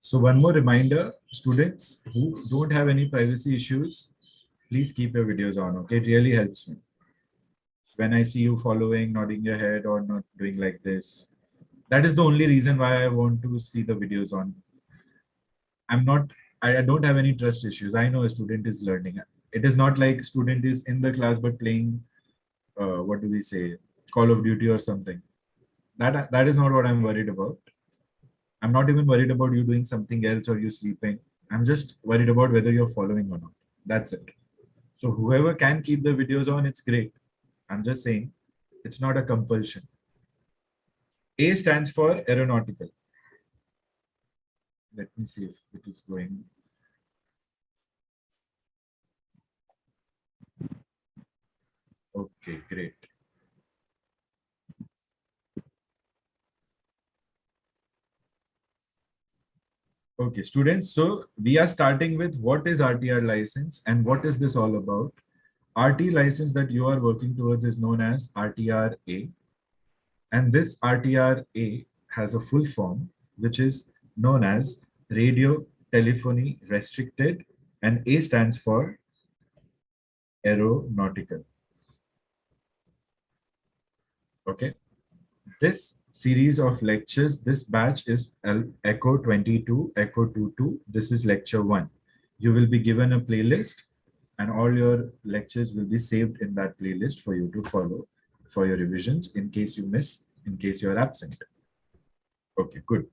So one more reminder, students who don't have any privacy issues, please keep your videos on, okay? It really helps me. When I see you following, nodding your head or not doing like this, that is the only reason why I want to see the videos on. I don't have any trust issues. I know a student is learning. It is not like student is in the class but playing, what do we say, Call of Duty or something. That is not what I'm worried about. I'm not even worried about you doing something else or you sleeping. I'm just worried about whether you're following or not. That's it. So whoever can keep the videos on, it's great. I'm just saying it's not a compulsion. A stands for aeronautical. Let me see if it is going. Okay, great. Okay, students, so we are starting with what is RTR license and what is this all about? RT license that you are working towards is known as RTR-A. And this RTR-A has a full form, which is known as Radio Telephony Restricted, and A stands for Aeronautical. Okay. This series of lectures, this batch is Echo 22, Echo 22. This is lecture 1. You will be given a playlist and all your lectures will be saved in that playlist for you to follow for your revisions in case you miss, in case you are absent. Okay, good.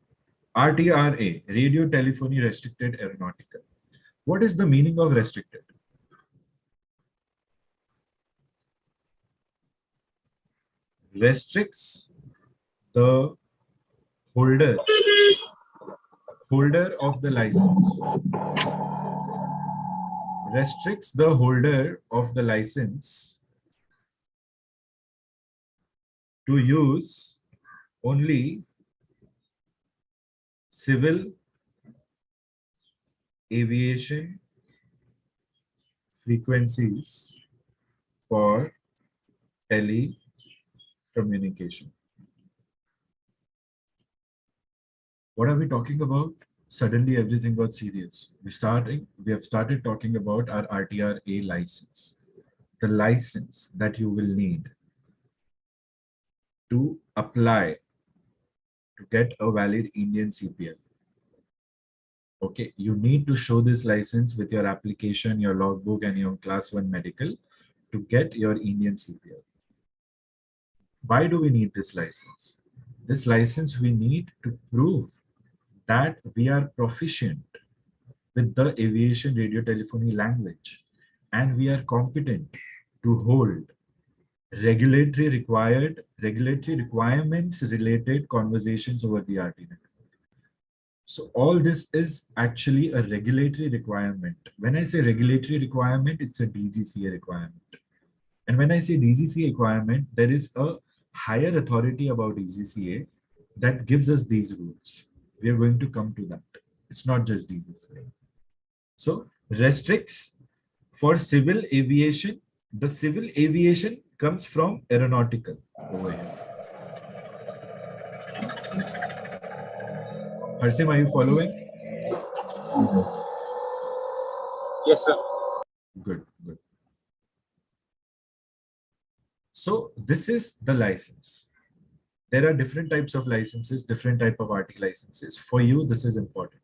RTRA, Radio Telephony Restricted Aeronautical. What is the meaning of restricted? Restricts the holder of the license. Restricts the holder of the license to use only civil aviation frequencies for telecommunication. What are we talking about? Suddenly everything got serious. We have started talking about our RTR-A license. The license that you will need to apply to get a valid Indian CPL. Okay, you need to show this license with your application, your logbook, and your class 1 medical to get your Indian CPL. Why do we need this license? This license we need to prove that we are proficient with the aviation radio telephony language and we are competent to hold regulatory requirements related conversations over the RT network. So all this is actually a regulatory requirement. When I say regulatory requirement, it's a DGCA requirement. And when I say DGCA requirement, there is a higher authority about DGCA that gives us these rules. We are going to come to that. It's not just DGCA. So restricts for civil aviation. The civil aviation comes from aeronautical over here. Harsim, are you following? Yes, sir. Good, good. So this is the license. There are different types of licenses, different type of RT licenses. For you, this is important.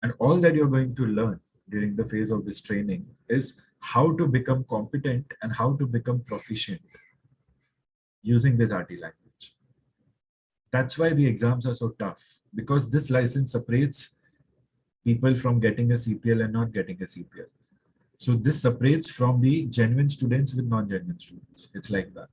And all that you're going to learn during the phase of this training is how to become competent and how to become proficient using this RT language. That's why the exams are so tough, because this license separates people from getting a CPL and not getting a CPL. So this separates from the genuine students with non-genuine students. It's like that.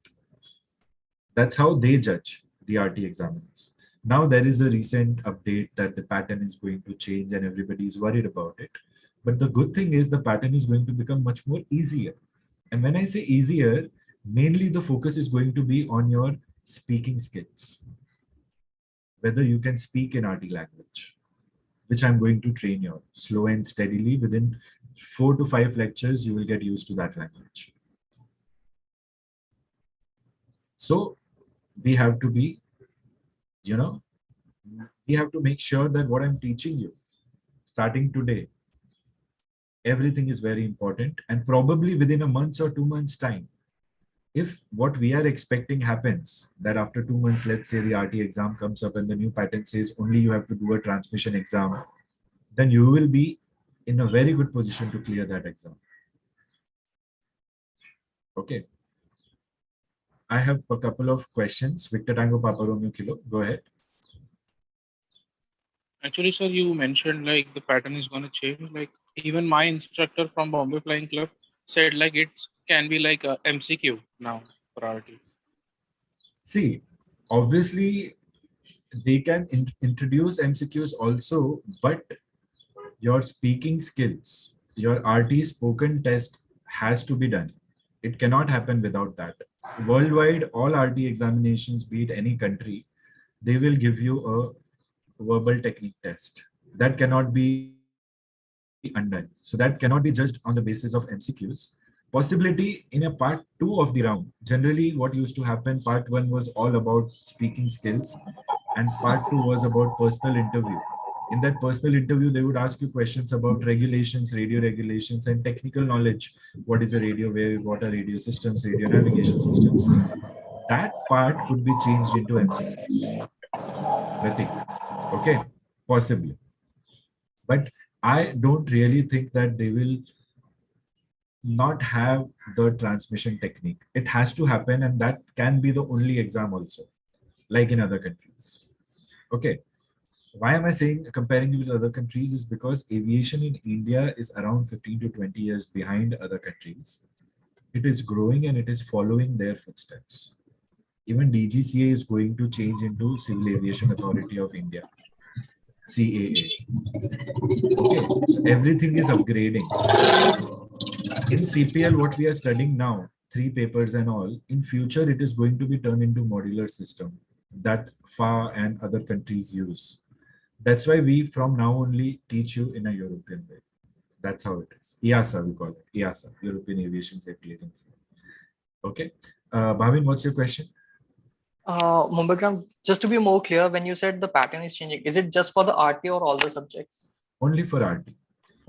That's how they judge the RT examiners. Now there is a recent update that the pattern is going to change and everybody is worried about it. But the good thing is the pattern is going to become much more easier. And when I say easier, mainly the focus is going to be on your speaking skills. Whether you can speak in RT language, which I'm going to train you slow and steadily. Within 4 to 5 lectures, you will get used to that language. So we have to be, We have to make sure that what I'm teaching you, starting today, everything is very important. And probably within a month or 2 months time, if what we are expecting happens, that after 2 months, let's say the RT exam comes up and the new pattern says only you have to do a transmission exam, then you will be in a very good position to clear that exam. Okay. I have a couple of questions. Victor Tango Papa Romeo Kilo, go ahead. Actually, sir, you mentioned like the pattern is going to change. Like even my instructor from Bombay Flying Club said like it can be like a MCQ now for RT. See, obviously they can introduce MCQs also, but your speaking skills, your RT spoken test has to be done. It cannot happen without that. Worldwide, all RT examinations, be it any country, they will give you a verbal technique test. That cannot be undone. So that cannot be judged on the basis of MCQs. Possibility in a part two of the round. Generally, what used to happen, part one was all about speaking skills, and part two was about personal interview. In that personal interview, they would ask you questions about regulations, radio regulations, and technical knowledge. What is a radio wave? What are radio systems, radio navigation systems? That part could be changed into MCQs. Pratik. Okay, possibly. But I don't really think that they will not have the transmission technique. It has to happen, and that can be the only exam also, like in other countries. Okay. Why am I saying comparing it with other countries is because aviation in India is around 15 to 20 years behind other countries. It is growing and it is following their footsteps. Even DGCA is going to change into Civil Aviation Authority of India, CAA. Okay, so everything is upgrading. In CPL, what we are studying now, 3 papers and all, in future it is going to be turned into modular system that FA and other countries use. That's why we from now only teach you in a European way. That's how it is. EASA, we call it. EASA, European Aviation Safety Agency. Okay. Bhavin, what's your question? Mumbai, just to be more clear, when you said the pattern is changing, is it just for the RT or all the subjects? Only for RT.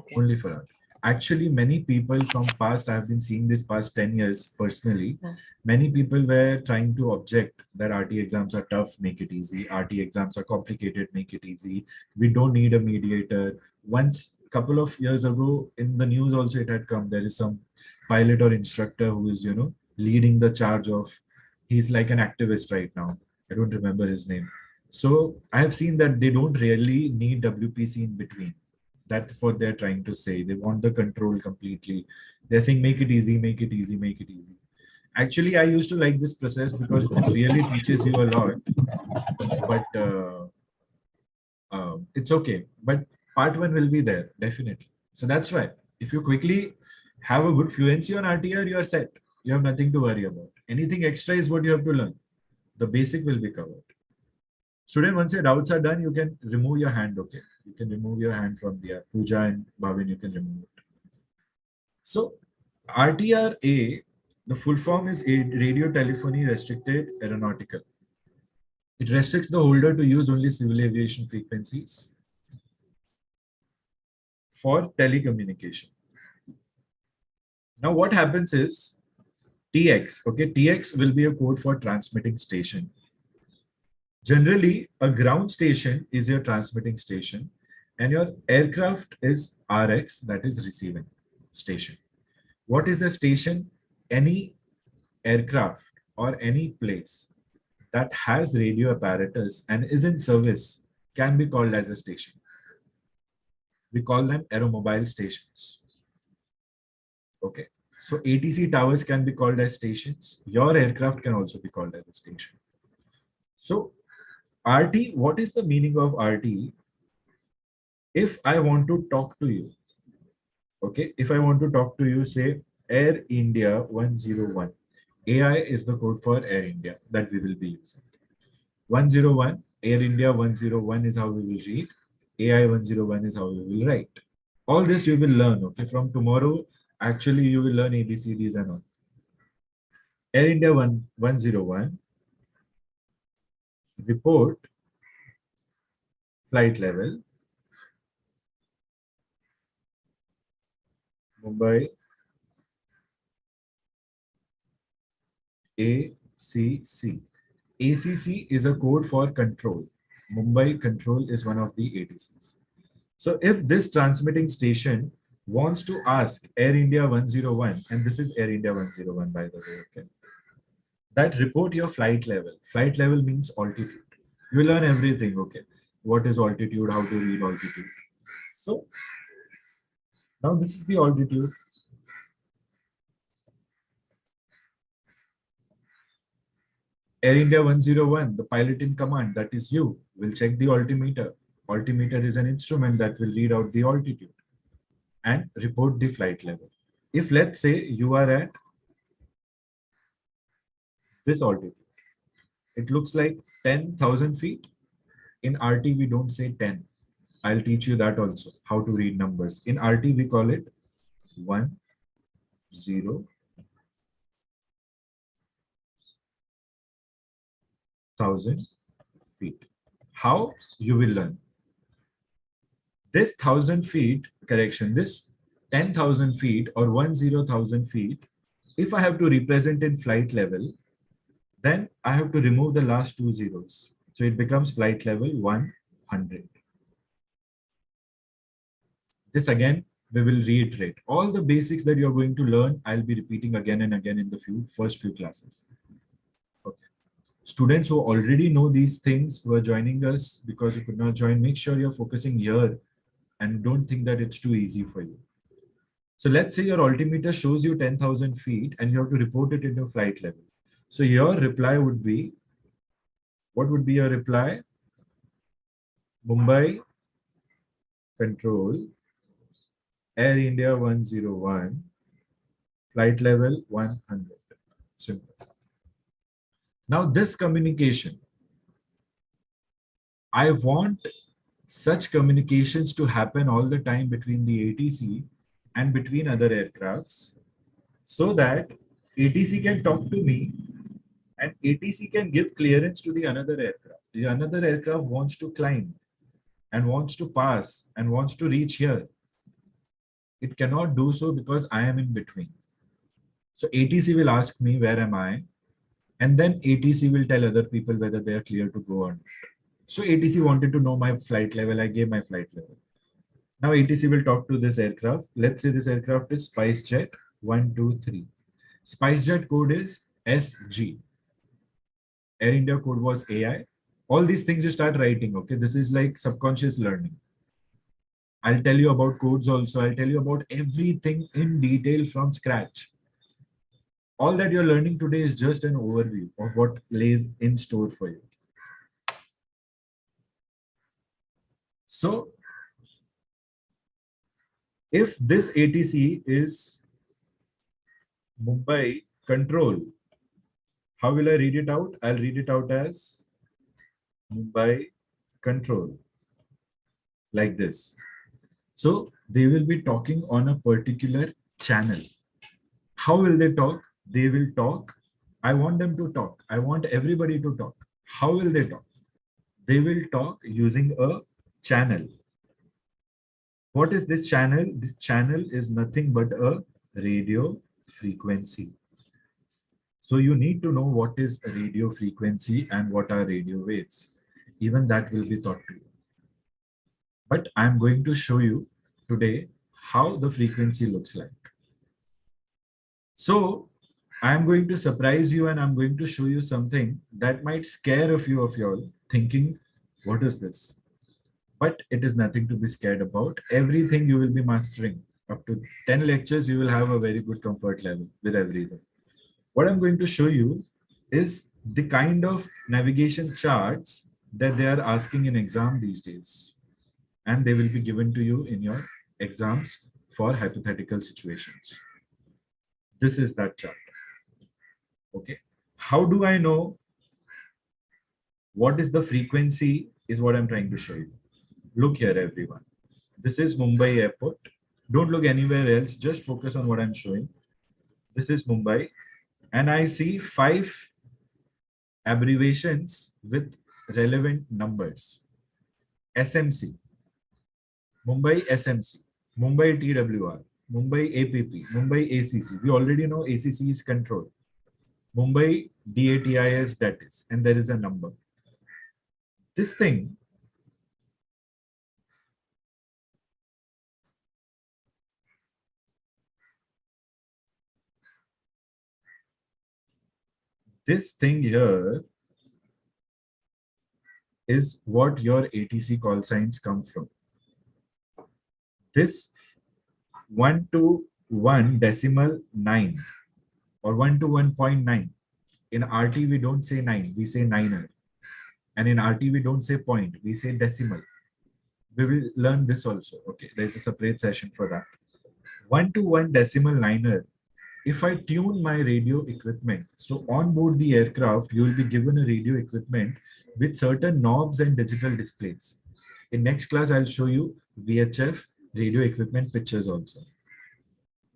Okay. Only for RT. Actually, many people from past, I have been seeing this past 10 years personally. Many people were trying to object that RT exams are tough, make it easy. RT exams are complicated, make it easy. We don't need a mediator. Once, a couple of years ago, in the news also it had come, there is some pilot or instructor who is, leading the charge of, he's like an activist right now. I don't remember his name. So I have seen that they don't really need WPC in between. That's what they're trying to say. They want the control completely. They're saying, make it easy, make it easy, make it easy. Actually, I used to like this process because it really teaches you a lot. But it's okay. But part one will be there, definitely. So that's why if you quickly have a good fluency on RTR, you are set. You have nothing to worry about. Anything extra is what you have to learn. The basic will be covered. Student, once your doubts are done, you can remove your hand, okay? You can remove your hand from the Pooja and Bhavin, you can remove it. So RTRA, the full form is Radio Telephony Restricted Aeronautical. It restricts the holder to use only civil aviation frequencies for telecommunication. Now what happens is TX, okay? TX will be a code for transmitting station. Generally, a ground station is your transmitting station and your aircraft is RX, that is receiving station. What is a station? Any aircraft or any place that has radio apparatus and is in service can be called as a station. We call them aeromobile stations. Okay. So ATC towers can be called as stations. Your aircraft can also be called as a station. So RT, what is the meaning of RT? If I want to talk to you, okay, if I want to talk to you, say Air India 101, AI is the code for Air India that we will be using. 101, Air India 101 is how we will read. AI 101 is how we will write. All this you will learn, okay? From tomorrow, actually you will learn ABCDs and all. Air India 101, report flight level, Mumbai ACC. ACC is a code for control. Mumbai control is one of the ATCs. So if this transmitting station wants to ask Air India 101, and this is Air India 101 by the way, okay, that report your flight level. Flight level means altitude. You learn everything, okay. What is altitude, how to read altitude. So now this is the altitude. Air India 101, the pilot in command, that is you, will check the altimeter. Altimeter is an instrument that will read out the altitude and report the flight level. If let's say you are at this altitude, it looks like 10,000 feet. In RT, we don't say 10. I'll teach you that also, how to read numbers. In RT, we call it 1, 0, 1,000 feet. How you will learn? This 1,000 feet, correction, this 10,000 feet or 10,000 feet, if I have to represent in flight level, then I have to remove the last two zeros. So it becomes flight level 100. This again, we will reiterate. All the basics that you're going to learn, I'll be repeating again and again in the first few classes. Okay. Students who already know these things, who are joining us because you could not join, make sure you're focusing here and don't think that it's too easy for you. So let's say your altimeter shows you 10,000 feet and you have to report it in your flight level. So your reply would be, what would be your reply? Mumbai control, Air India 101, flight level 100. Simple. Now this communication, I want such communications to happen all the time between the ATC and between other aircrafts so that ATC can talk to me and ATC can give clearance to the another aircraft. The another aircraft wants to climb and wants to pass and wants to reach here. It cannot do so because I am in between. So ATC will ask me, where am I? And then ATC will tell other people whether they are clear to go on. So ATC wanted to know my flight level. I gave my flight level. Now ATC will talk to this aircraft. Let's say this aircraft is SpiceJet 123. SpiceJet code is SG. Air India code was AI. All these things you start writing, okay? This is like subconscious learning. I'll tell you about codes also. I'll tell you about everything in detail from scratch. All that you're learning today is just an overview of what lays in store for you. So, if this ATC is Mumbai control, how will I read it out? I'll read it out as Mumbai control, like this. So they will be talking on a particular channel. How will they talk? They will talk. I want them to talk. I want everybody to talk. How will they talk? They will talk using a channel. What is this channel? This channel is nothing but a radio frequency. So you need to know what is a radio frequency and what are radio waves. Even that will be taught to you. But I'm going to show you today how the frequency looks like. So I'm going to surprise you and I'm going to show you something that might scare a few of y'all thinking, what is this? But it is nothing to be scared about. Everything you will be mastering. Up to 10 lectures, you will have a very good comfort level with everything. What I'm going to show you is the kind of navigation charts that they are asking in exam these days. And they will be given to you in your exams for hypothetical situations. This is that chart. Okay. How do I know what is the frequency is what I'm trying to show you. Look here, everyone. This is Mumbai airport. Don't look anywhere else. Just focus on what I'm showing. This is Mumbai. And I see 5 abbreviations with relevant numbers. SMC, Mumbai SMC, Mumbai TWR, Mumbai APP, Mumbai ACC. We already know ACC is control. Mumbai DATIS, that is, and there is a number. This thing, here is what your ATC call signs come from. This 1 to 1 decimal 9 or 1 to 1.9. In RT, we don't say 9, we say 9er. And in RT, we don't say point, we say decimal. We will learn this also. Okay, there's a separate session for that. 1 to 1 decimal 9er. If I tune my radio equipment, so on board the aircraft, you will be given a radio equipment with certain knobs and digital displays. In next class, I'll show you VHF radio equipment pictures also.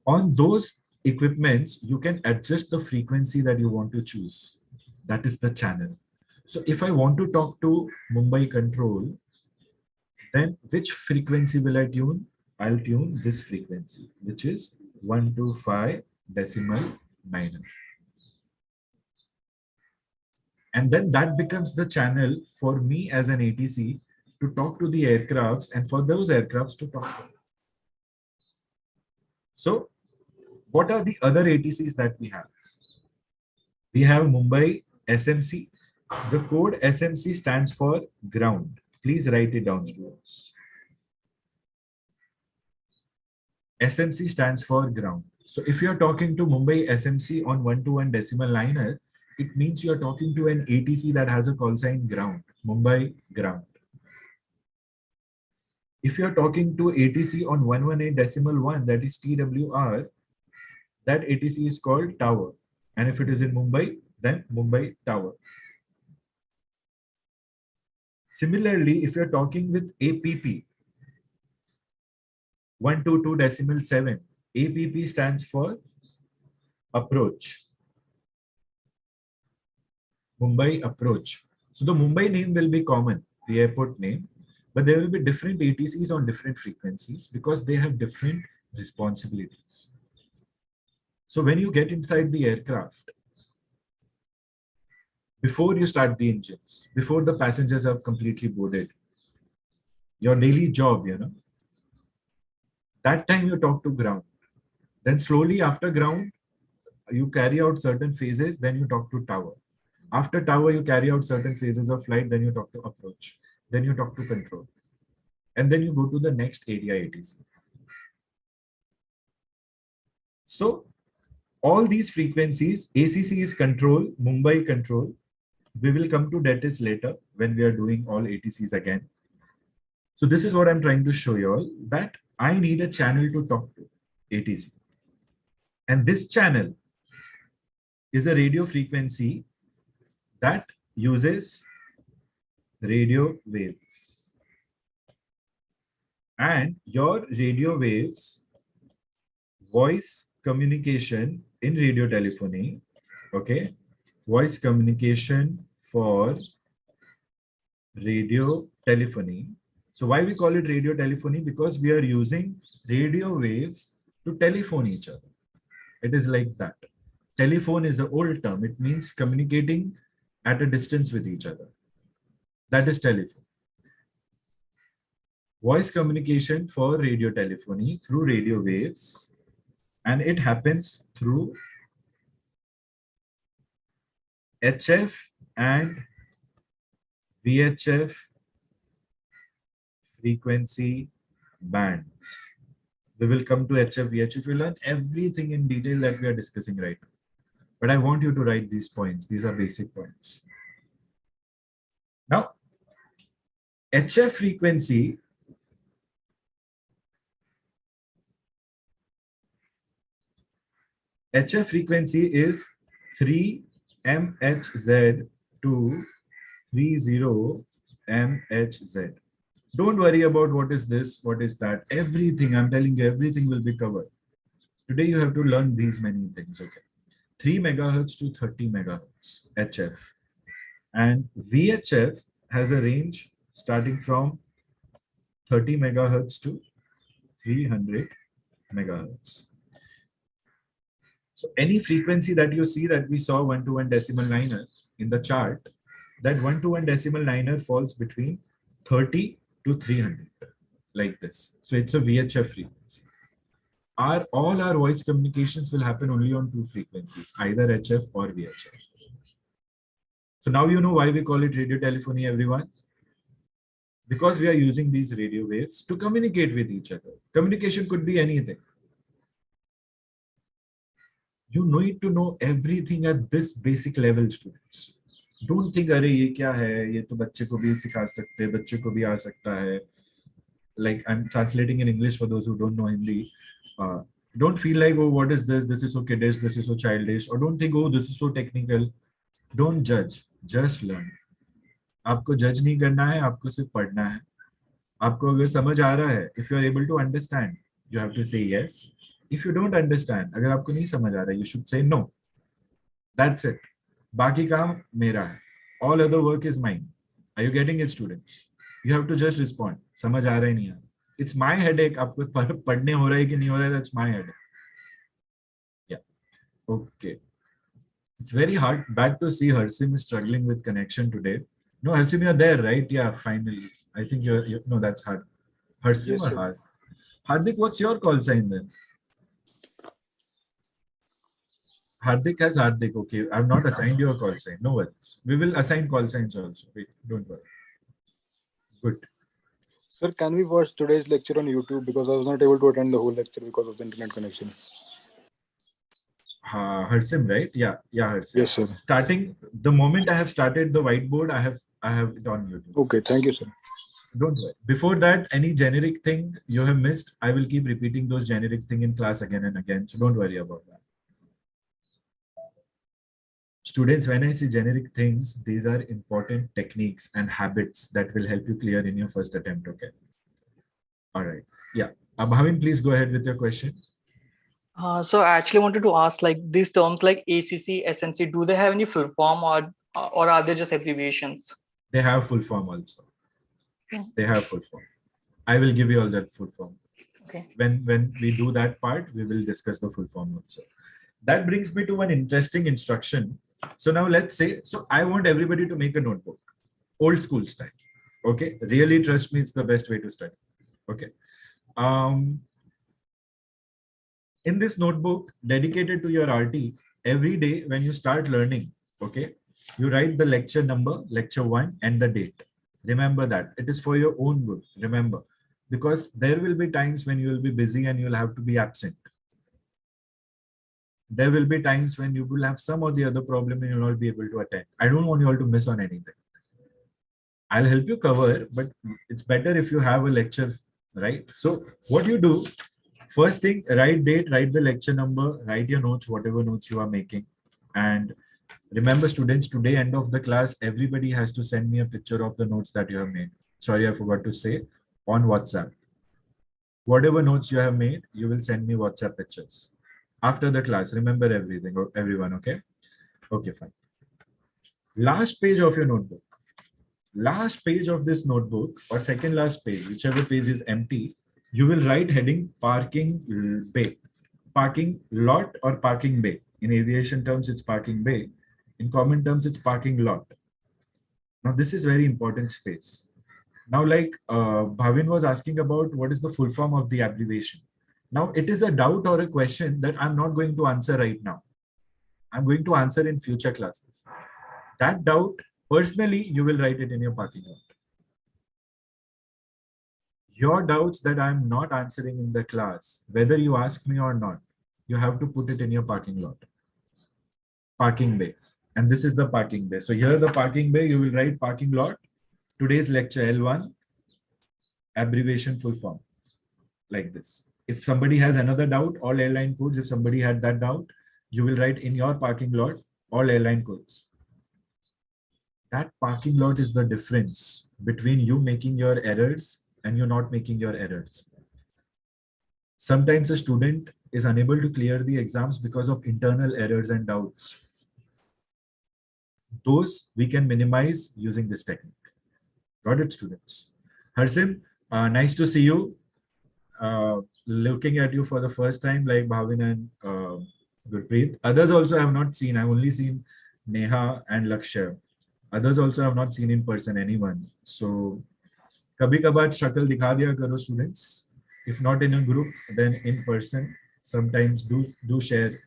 On those equipments, you can adjust the frequency that you want to choose. That is the channel. So if I want to talk to Mumbai control, then which frequency will I tune? I'll tune this frequency, which is 125 decimal 9. And then that becomes the channel for me as an ATC to talk to the aircrafts and for those aircrafts to talk to. So what are the other ATCs that we have? We have Mumbai SMC. The code SMC stands for ground. Please write it down, students. SMC stands for ground. So if you're talking to Mumbai SMC on 1 to 1 decimal 9er, it means you're talking to an ATC that has a call sign ground, Mumbai ground. If you're talking to ATC on 118 decimal 1, that is TWR, that ATC is called tower. And if it is in Mumbai, then Mumbai tower. Similarly, if you're talking with APP, 122 decimal 7, APP stands for approach. Mumbai approach. So the Mumbai name will be common, the airport name, but there will be different ATCs on different frequencies because they have different responsibilities. So when you get inside the aircraft, before you start the engines, before the passengers have completely boarded, your daily job, that time you talk to ground. Then slowly after ground, you carry out certain phases, then you talk to tower. After tower, you carry out certain phases of flight, then you talk to approach. Then you talk to control. And then you go to the next area ATC. So all these frequencies, ACC is control, Mumbai control. We will come to that later when we are doing all ATCs again. So this is what I'm trying to show you all, that I need a channel to talk to, ATC. And this channel is a radio frequency that uses radio waves. And your radio waves, voice communication in radio telephony, okay? Voice communication for radio telephony. So why we call it radio telephony? Because we are using radio waves to telephone each other. It is like that. Telephone is an old term. It means communicating at a distance with each other. That is telephone. Voice communication for radio telephony through radio waves, and it happens through HF and VHF frequency bands. We will come to HF, VHF. We learn everything in detail that we are discussing right now. But I want you to write these points. These are basic points. Now, HF frequency is 3 MHz to 30 MHz. Don't worry about what is this, what is that. Everything, I'm telling you, everything will be covered. Today you have to learn these many things, okay? 3 megahertz to 30 megahertz, HF. And VHF has a range starting from 30 megahertz to 300 megahertz. So any frequency that you see that we saw 1 to 1 decimal liner in the chart, that 1 to 1 decimal liner falls between 30 to 300, like this. So it's a VHF frequency. All our voice communications will happen only on two frequencies, either HF or VHF. So now you know why we call it radio telephony, everyone. Because we are using these radio waves to communicate with each other. Communication could be anything. You need to know everything at this basic level, students. Don't think, अरे ये क्या है? ये तो बच्चे को भी सिखा सकते हैं, बच्चे को भी आ सकता है. Like I'm translating in English for those who don't know Hindi. Don't feel like, oh, what is this? This is so kiddish, this is so childish. Or don't think, oh, this is so technical. Don't judge, just learn. आपको जज नहीं करना है, आपको सिर्फ पढ़ना है. आपको अगर समझ आ रहा है, if you are able to understand, you have to say yes. If you don't understand, अगर आपको नहीं समझ आ रहा है, you should say no. That's it. बाकी काम मेरा है. All other work is mine. Are you getting it, students? You have to just respond. समझ आ रहा है नहीं आ रहा. It's my headache. आपको पढ़ने हो रहा है कि नहीं हो रहा है, that's my headache. Yeah. Okay. It's very hard. Bad to see Harsim is struggling with connection today. No, Harsim, you're there, right? Yeah, finally. I think you're no, that's hard. Harsim Yes, or sir. Hard? Hardik, what's your call sign then? Hardik has Hardik. Okay, I've not assigned you a call sign. No worries. We will assign call signs also. Wait, don't worry. Good. Sir, can we watch today's lecture on YouTube because I was not able to attend the whole lecture because of the internet connection? Harsim, right? Yeah, Harsim. Yes, sir. Starting the moment I have started the whiteboard, I have it on YouTube. Okay, thank you, sir. Don't worry. Before that, any generic thing you have missed, I will keep repeating those generic thing in class again and again. So don't worry about that. Students, when I say generic things, these are important techniques and habits that will help you clear in your first attempt. Okay. All right. Yeah. Bhavin, please go ahead with your question. So I actually wanted to ask, like these terms like ACC, SNC, do they have any full form or are they just abbreviations? They have full form also. Okay. They have full form. I will give you all that full form. Okay. When we do that part, we will discuss the full form also. That brings me to one interesting instruction. So now let's say, so I want everybody to make a notebook, old school style. Okay. Really trust me, it's the best way to study. Okay. In this notebook dedicated to your RT, every day when you start learning, okay, you write the lecture number, lecture 1 and the date. Remember that. It is for your own good. Remember, because there will be times when you will be busy and you'll have to be absent. There will be times when you will have some or the other problem and you'll not be able to attend. I don't want you all to miss on anything. I'll help you cover, but it's better if you have a lecture, right? So what you do, first thing, write date, write the lecture number, write your notes, whatever notes you are making. And remember, students, today, end of the class, everybody has to send me a picture of the notes that you have made. Sorry, I forgot to say, on WhatsApp. Whatever notes you have made, you will send me WhatsApp pictures. After the class, remember everything, everyone, okay? Okay, fine. Last page of your notebook. Last page of this notebook, or second last page, whichever page is empty, you will write heading parking bay, parking lot or parking bay. In aviation terms, it's parking bay. In common terms, it's parking lot. Now, this is very important space. Now, like Bhavin was asking about what is the full form of the abbreviation. Now, it is a doubt or a question that I'm not going to answer right now. I'm going to answer in future classes. That doubt, personally, you will write it in your parking lot. Your doubts that I'm not answering in the class, whether you ask me or not, you have to put it in your parking lot. Parking bay. And this is the parking bay. So here the parking bay, you will write parking lot. Today's lecture L1, abbreviation full form, like this. If somebody has another doubt, all airline codes, if somebody had that doubt, you will write in your parking lot, all airline codes. That parking lot is the difference between you making your errors and you not making your errors. Sometimes a student is unable to clear the exams because of internal errors and doubts. Those we can minimize using this technique. Got it, students? Harsim, Nice to see you. Looking at you for the first time, like Bhavin and Gurpreet. Others also have not seen. I've only seen Neha and Lakshya. Others also have not seen in person anyone. So, kabhi kabar shakal dikha diya karo students. If not in a group, then in person. Sometimes do share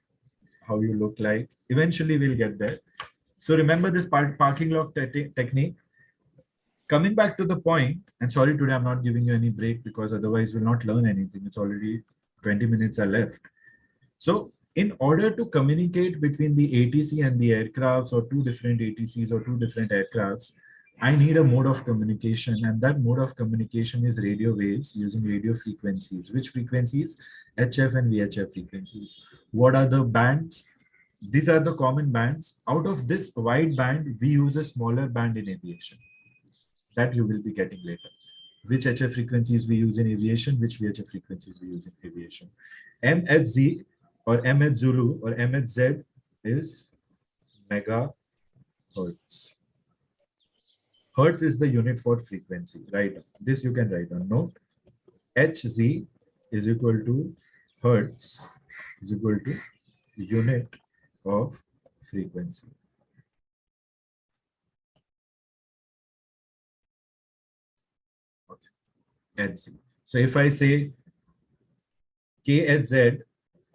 how you look like. Eventually, we'll get there. So remember this parking lot technique. Coming back to the point, and sorry today I'm not giving you any break because otherwise we'll not learn anything. It's already 20 minutes are left. So in order to communicate between the ATC and the aircrafts, or two different ATCs or two different aircrafts, I need a mode of communication, and that mode of communication is radio waves using radio frequencies. Which frequencies? HF and VHF frequencies. What are the bands? These are the common bands. Out of this wide band, we use a smaller band in aviation. That you will be getting later. Which HF frequencies we use in aviation, which VHF frequencies we use in aviation. MHZ or MH Zulu or MHZ is megahertz. Hertz is the unit for frequency, right? This you can write on note. HZ is equal to hertz is equal to unit of frequency. HZ. So if I say KHZ,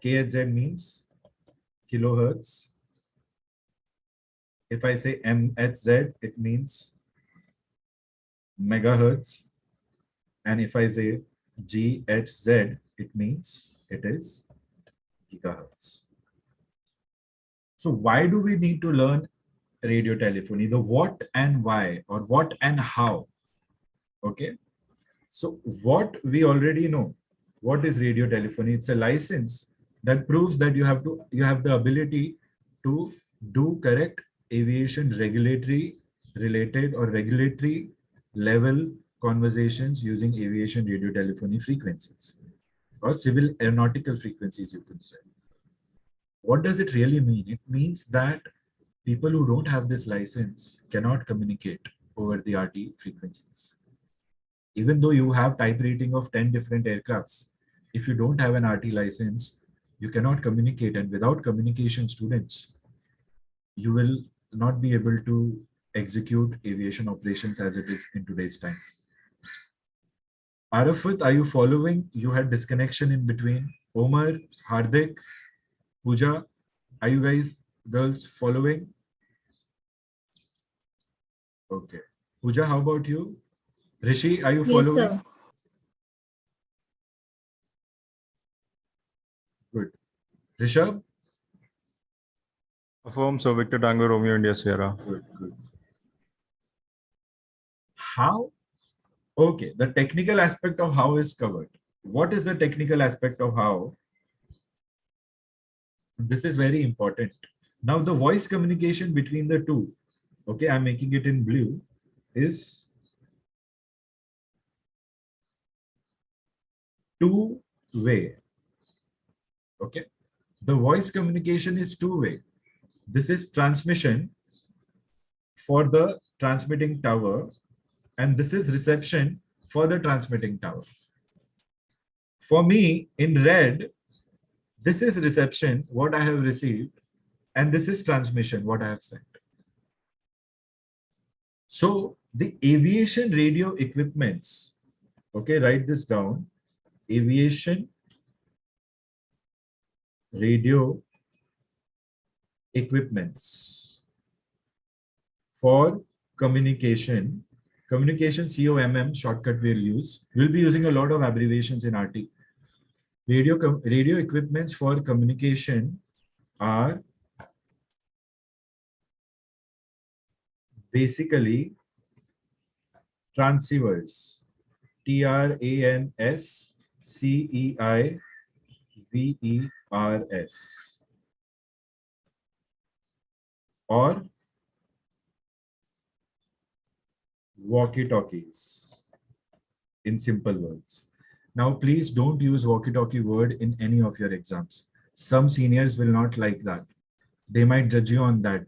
KHZ means kilohertz. If I say MHZ, it means megahertz. And if I say GHZ, it means it is gigahertz. So why do we need to learn radio telephony? The what and why, or what and how. Okay. So what we already know. What is radio telephony? It's a license that proves that you have the ability to do correct aviation regulatory related or regulatory level conversations using aviation radio telephony frequencies, or civil aeronautical frequencies, you could say. What does it really mean? It means that people who don't have this license cannot communicate over the RT frequencies. Even though you have type rating of 10 different aircrafts, if you don't have an RT license, you cannot communicate. And without communication, students, you will not be able to execute aviation operations as it is in today's time. Arafat, are you following? You had disconnection in between. Omar, Hardik, Pooja, are you guys, girls, following? Okay. Pooja, how about you? Rishi, are you following? Yes, sir. Good. Rishabh? Affirm, so Victor Tango, Romeo, India, Sierra. Good, good. How? Okay, the technical aspect of how is covered. What is the technical aspect of how? This is very important. Now, the voice communication between the two, okay, I'm making it in blue, is two-way. Okay, the voice communication is two-way. This is transmission for the transmitting tower, and this is reception for the transmitting tower. For me, in red, this is reception, what I have received, and this is transmission, what I have sent. So the aviation radio equipments, okay, write this down. Aviation radio equipments for communication, COMM shortcut we'll use. We'll be using a lot of abbreviations in RT. Radio equipments for communication are basically transceivers. TRANSCEIVERS. Or walkie-talkies, in simple words. Now, please don't use walkie-talkie word in any of your exams. Some seniors will not like that. They might judge you on that.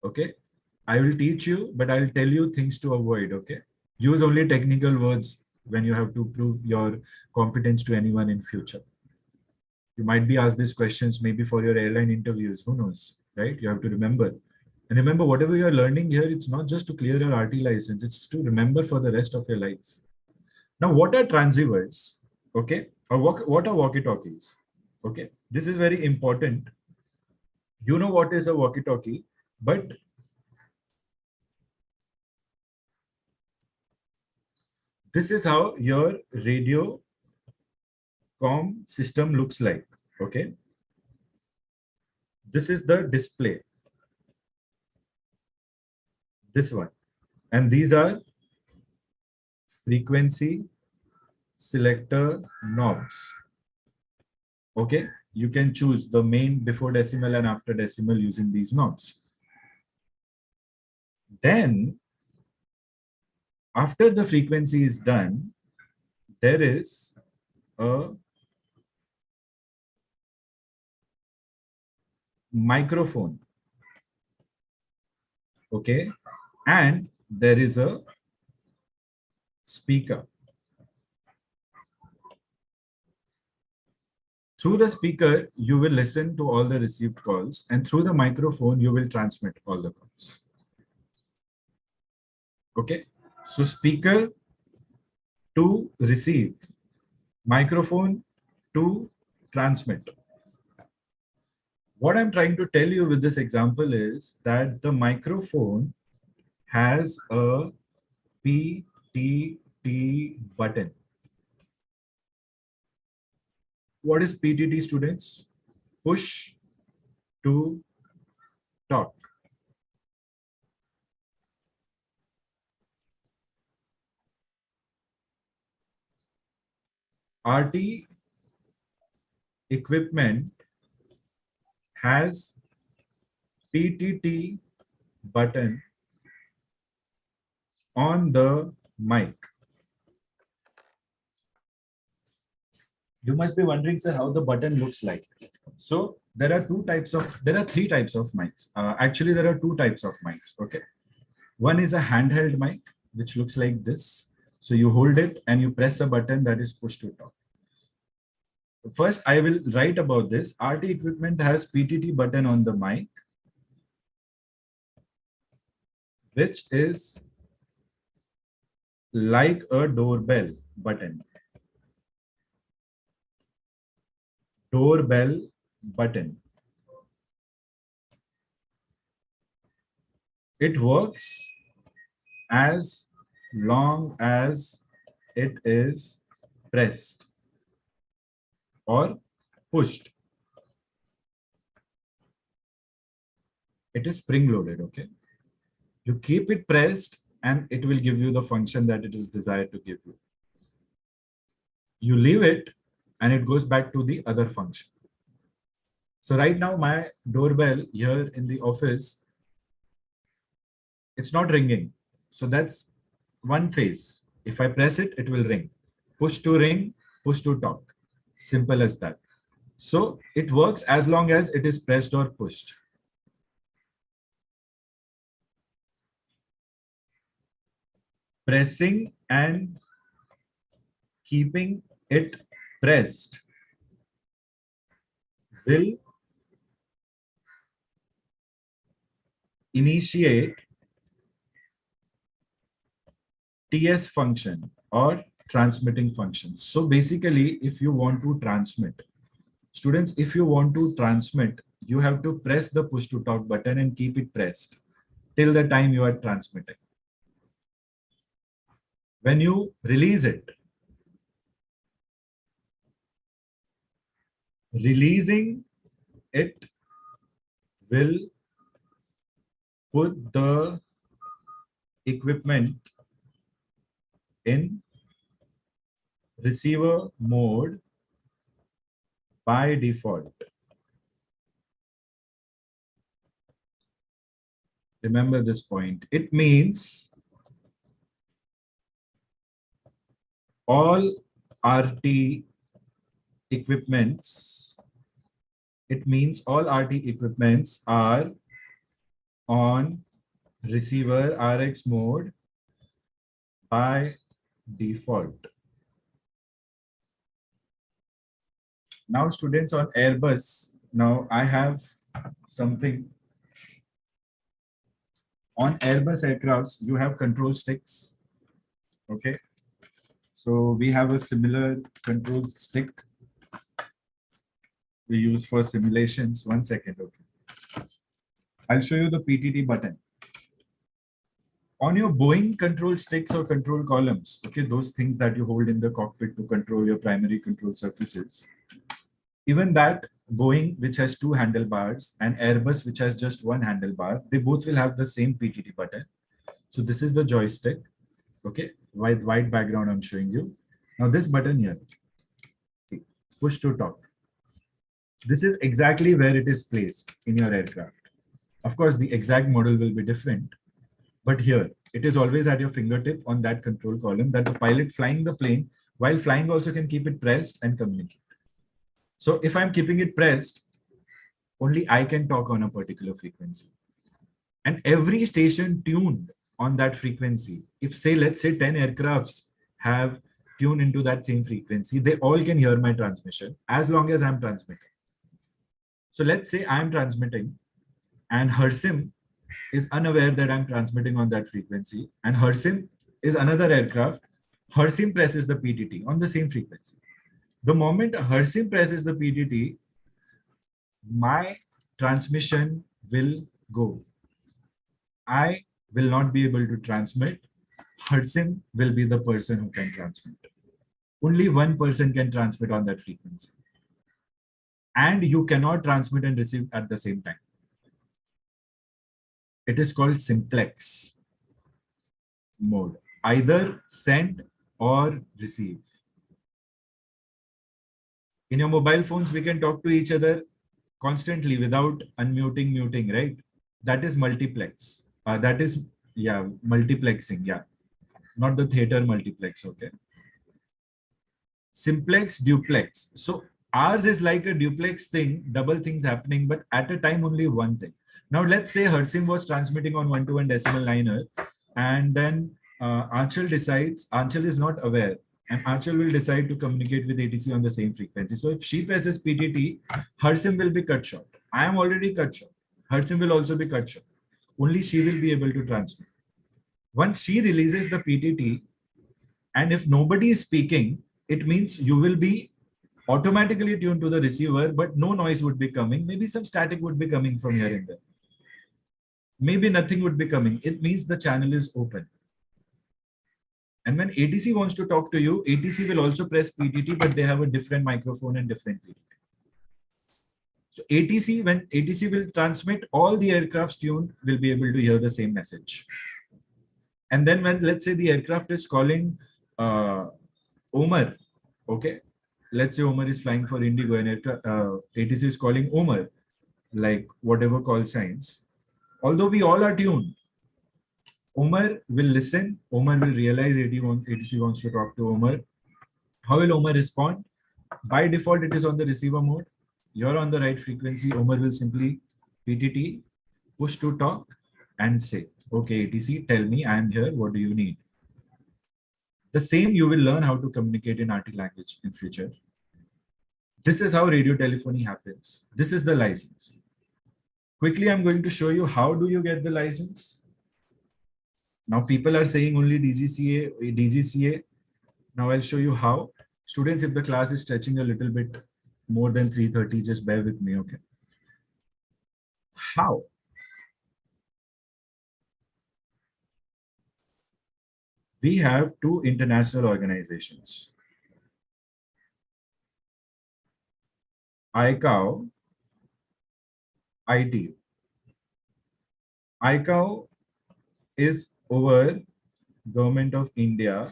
Okay. I will teach you, but I'll tell you things to avoid. Okay. Use only technical words when you have to prove your competence to anyone in future. You might be asked these questions maybe for your airline interviews, who knows, right? You have to remember. And remember, whatever you're learning here, it's not just to clear your RT license, it's to remember for the rest of your lives. Now, what are transceivers? Okay, or what are walkie-talkies? Okay, this is very important. You know what is a walkie-talkie, but this is how your radio comm system looks like. Okay, this is the display, this one, and these are frequency selector knobs. Okay, you can choose the main, before decimal and after decimal using these knobs. Then after the frequency is done, there is a microphone. Okay, and there is a speaker. Through the speaker, you will listen to all the received calls, and through the microphone, you will transmit all the calls. Okay, so speaker to receive, microphone to transmit. What I'm trying to tell you with this example is that the microphone has a PTT button. What is PTT, students? Push to talk. RT equipment has PTT button on the mic. You must be wondering, sir, how the button looks like. So there are three types of mics. Actually, there are two types of mics. Okay, one is a handheld mic, which looks like this. So you hold it and you press a button that is push to talk. First, I will write about this. RT equipment has PTT button on the mic, which is like a doorbell button. Doorbell button. It works as long as it is pressed or pushed. It is spring loaded. Okay, you keep it pressed and it will give you the function that it is desired to give you. You leave it and it goes back to the other function. So right now my doorbell here in the office, it's not ringing. So that's one phase. If I press it, it will ring. Push to ring, push to talk. Simple as that. So it works as long as it is pressed or pushed. Pressing and keeping it pressed will initiate TS function or transmitting function. So basically, if you want to transmit, students, if you want to transmit, you have to press the push to talk button and keep it pressed till the time you are transmitting. When you release it, releasing it will put the equipment in receiver mode by default. Remember this point. It means all RT equipments, all RT equipments are on receiver RX mode by default. Now students on Airbus, now I have something. On Airbus aircrafts, you have control sticks. Okay. So we have a similar control stick we use for simulations. 1 second. Okay. I'll show you the PTT button. On your Boeing control sticks or control columns, okay, those things that you hold in the cockpit to control your primary control surfaces. Even that Boeing, which has 2 handlebars, and Airbus, which has just 1 handlebar, they both will have the same PTT button. So this is the joystick, okay, white background I'm showing you. Now this button here, see, push to talk. This is exactly where it is placed in your aircraft. Of course, the exact model will be different, but here it is always at your fingertip on that control column that the pilot flying the plane while flying also can keep it pressed and communicate. So if I'm keeping it pressed, only I can talk on a particular frequency. And every station tuned on that frequency, if say, let's say 10 aircrafts have tuned into that same frequency, they all can hear my transmission as long as I'm transmitting. So let's say I'm transmitting and Hersim is unaware that I'm transmitting on that frequency, and Hersim is another aircraft. Hersim presses the PTT on the same frequency. The moment Hersim presses the PTT, my transmission will go. I will not be able to transmit. Hersim will be the person who can transmit. Only one person can transmit on that frequency. And you cannot transmit and receive at the same time. It is called simplex mode, either send or receive. In your mobile phones, we can talk to each other constantly without unmuting, muting, right? That is multiplex. That is, yeah, multiplexing, yeah. Not the theater multiplex, okay? Simplex, duplex. So ours is like a duplex thing, double things happening, but at a time only one thing. Now let's say Hersim was transmitting on 1-to-1 decimal liner, and then Anchal decides, Anchal is not aware, and Anchal will decide to communicate with ATC on the same frequency. So if she presses PTT, Hersim will be cut short. I am already cut short. Hersim will also be cut short. Only she will be able to transmit. Once she releases the PTT, and if nobody is speaking, it means you will be automatically tuned to the receiver, but no noise would be coming. Maybe some static would be coming from here and there. Maybe nothing would be coming. It means the channel is open. And when ATC wants to talk to you, ATC will also press PTT, but they have a different microphone and different PTT. So ATC, when ATC will transmit, all the aircrafts tuned will be able to hear the same message. And then when, let's say the aircraft is calling Omar, okay? Let's say Omar is flying for Indigo and ATC is calling Omar, like whatever call signs. Although we all are tuned, Omar will listen. Omar will realize ATC wants to talk to Omar. How will Omar respond? By default, it is on the receiver mode. You're on the right frequency. Omar will simply PTT, push to talk, and say, okay, ATC, tell me, I am here. What do you need? The same you will learn how to communicate in RT language in future. This is how radio telephony happens. This is the license. Quickly, I'm going to show you how do you get the license. Now people are saying only DGCA, DGCA. Now I'll show you how. Students, if the class is stretching a little bit more than 3:30, just bear with me, okay? How? We have 2 international organizations. ICAO, ITU. ICAO is over Government of India,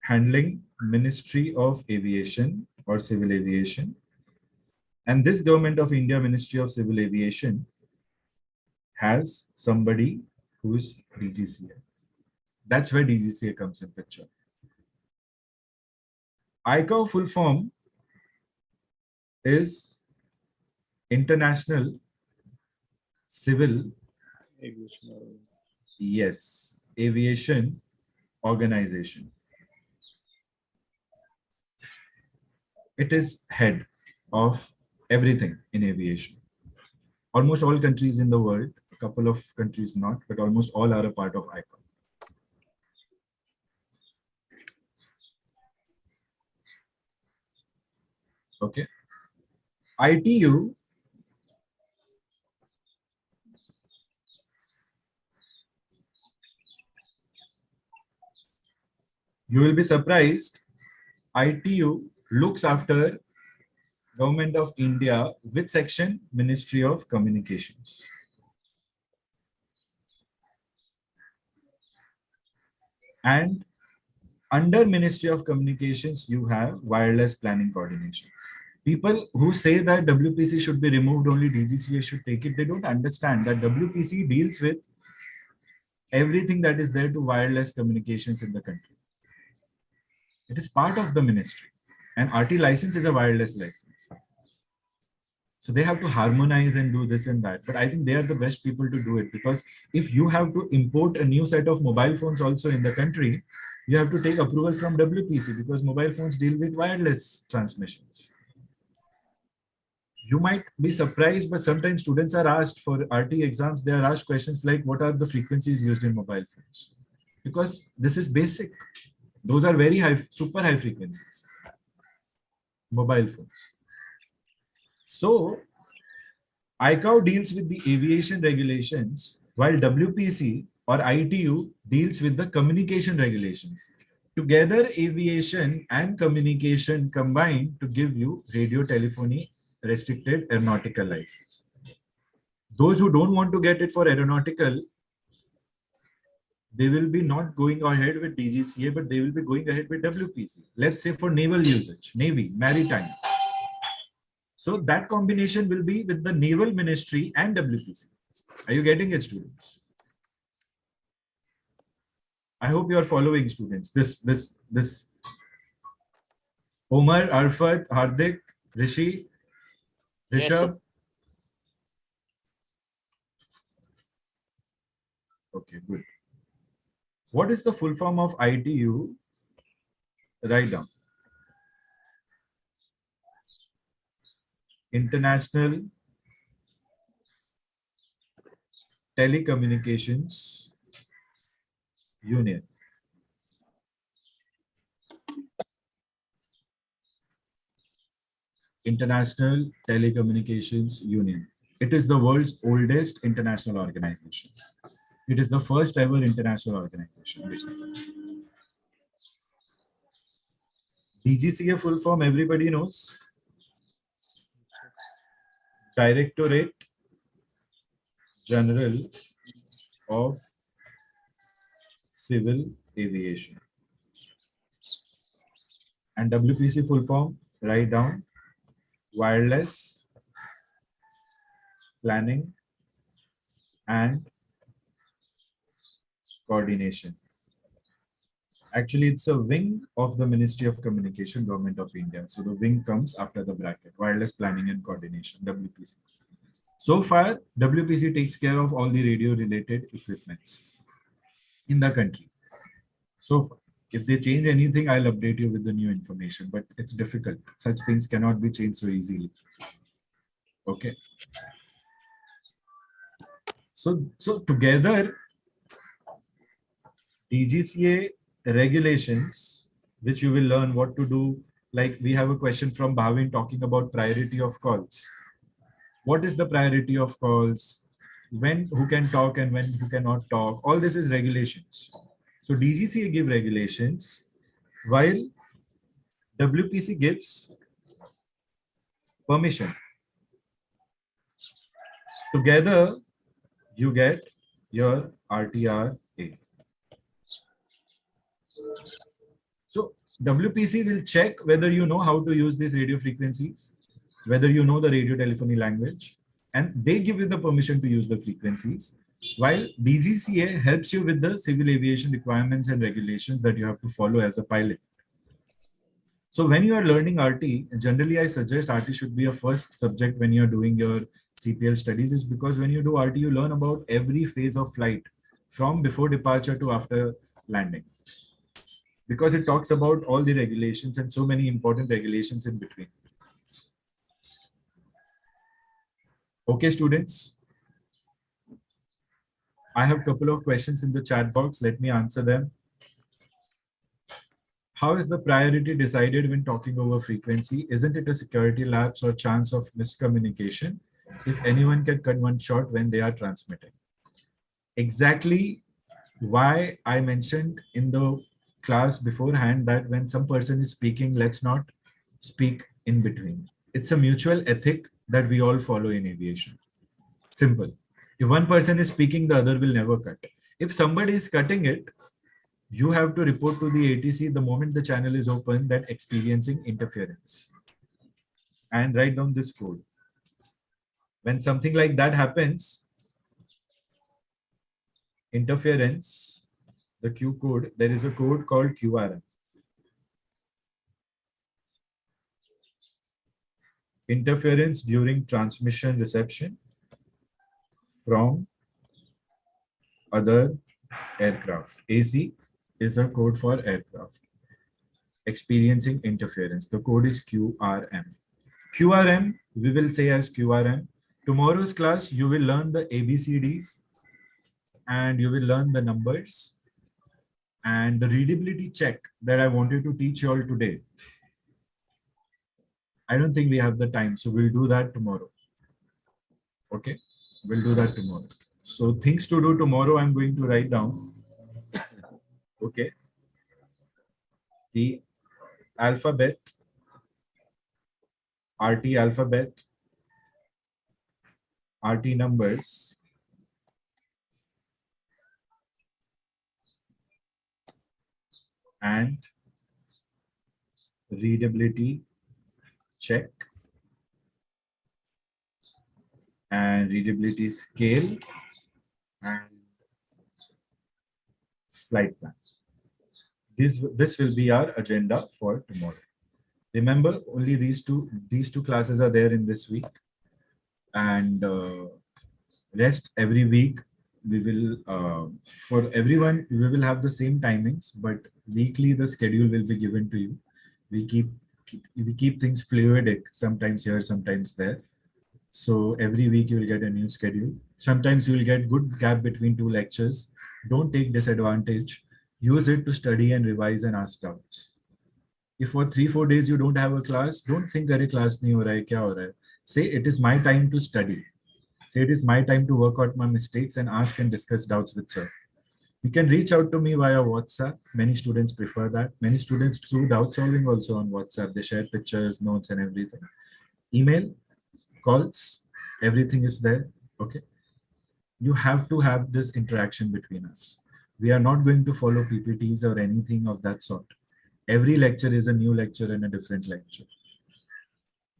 handling Ministry of Aviation or Civil Aviation. And this Government of India Ministry of Civil Aviation has somebody who's DGCA. That's where DGCA comes in picture. ICAO full form is International Civil Aviation Organization. It is head of everything in aviation. Almost all countries in the world, a couple of countries not, but almost all are a part of ICAO. Okay. ITU you will be surprised, ITU looks after Government of India with section Ministry of Communications. And under Ministry of Communications, you have wireless planning coordination. People who say that WPC should be removed, only DGCA should take it, they don't understand that WPC deals with everything that is there to wireless communications in the country. It is part of the ministry. And RT license is a wireless license. So they have to harmonize and do this and that. But I think they are the best people to do it, because if you have to import a new set of mobile phones also in the country, you have to take approval from WPC, because mobile phones deal with wireless transmissions. You might be surprised, but sometimes students are asked for RT exams, they are asked questions like, what are the frequencies used in mobile phones? Because this is basic. Those are very high, super high frequencies. Mobile phones. So, ICAO deals with the aviation regulations, while WPC or ITU deals with the communication regulations. Together, aviation and communication combine to give you radio telephony restricted aeronautical license. Those who don't want to get it for aeronautical, they will be not going ahead with DGCA, but they will be going ahead with WPC. Let's say for naval usage, Navy, maritime. So that combination will be with the Naval Ministry and WPC. Are you getting it, students? I hope you are following, students. This. Omar, Arfat, Hardik, Rishi, Rishabh. Okay, good. What is the full form of ITU? Write down. International Telecommunications Union. International Telecommunications Union. It is the world's oldest international organization. It is the first ever international organization. DGCA full form, everybody knows. Directorate General of Civil Aviation. And WPC full form, write down, Wireless Planning and Coordination. Actually, it's a wing of the Ministry of Communication, Government of India. So the wing comes after the bracket, Wireless Planning and Coordination, WPC. So far, WPC takes care of all the radio-related equipments in the country. So far, if they change anything, I'll update you with the new information, but it's difficult. Such things cannot be changed so easily. Okay. So together, DGCA regulations, which you will learn what to do. Like we have a question from Bhavin talking about priority of calls. What is the priority of calls? When who can talk and when who cannot talk? All this is regulations. So DGCA give regulations while WPC gives permission. Together, you get your RTR. So WPC will check whether you know how to use these radio frequencies, whether you know the radio telephony language, and they give you the permission to use the frequencies, while DGCA helps you with the civil aviation requirements and regulations that you have to follow as a pilot. So when you are learning RT, generally I suggest RT should be a first subject when you're doing your CPL studies, is because when you do RT, you learn about every phase of flight from before departure to after landing. because it talks about all the regulations and so many important regulations in between. Okay, students. I have a couple of questions in the chat box. Let me answer them. How is the priority decided when talking over frequency? Isn't it a security lapse or chance of miscommunication if anyone can cut one short when they are transmitting? Exactly why I mentioned in the class beforehand that when some person is speaking, let's not speak in between. It's a mutual ethic that we all follow in aviation. Simple. If one person is speaking, the other will never cut. If somebody is cutting it, you have to report to the ATC the moment the channel is open that experiencing interference. And write down this code. When something like that happens, interference, the Q code, there is a code called QRM. Interference during transmission reception from other aircraft. AC is a code for aircraft experiencing interference. The code is QRM. QRM, we will say as QRM. Tomorrow's class, you will learn the ABCDs and you will learn the numbers and the readability check that I wanted to teach you all today. I don't think we have the time, so we'll do that tomorrow. Okay, we'll do that tomorrow. So things to do tomorrow, I'm going to write down. Okay. The alphabet, RT alphabet, RT numbers, and readability check and readability scale and flight plan. This will be our agenda for tomorrow. Remember, only these two classes are there in this week, and rest every week we will for everyone we will have the same timings, but weekly the schedule will be given to you. We keep things fluidic, sometimes here, sometimes there. So every week you will get a new schedule. Sometimes you will get good gap between two lectures. Don't take disadvantage. Use it to study and revise and ask doubts. If for 3-4 days you don't have a class, don't think that class nahi ho raha hai, kya ho raha hai. Say it is my time to study. Say it is my time to work out my mistakes and ask and discuss doubts with sir. You can reach out to me via WhatsApp. Many students prefer that. Many students do doubt solving also on WhatsApp. They share pictures, notes and everything. Email, calls, everything is there. Okay. You have to have this interaction between us. We are not going to follow PPTs or anything of that sort. Every lecture is a new lecture and a different lecture.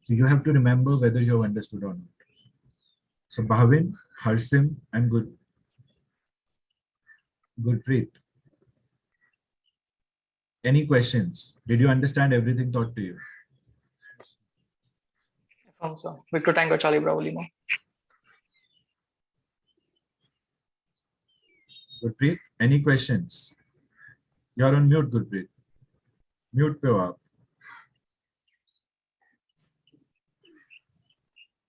So you have to remember whether you have understood or not. So Bhavin, Harsim and Gurpreet. Any questions? Did you understand everything taught to you? So Victor Tango Charlie Bravo Lima. Gurpreet, any questions? You're on mute, Gurpreet. Mute pe ho aap.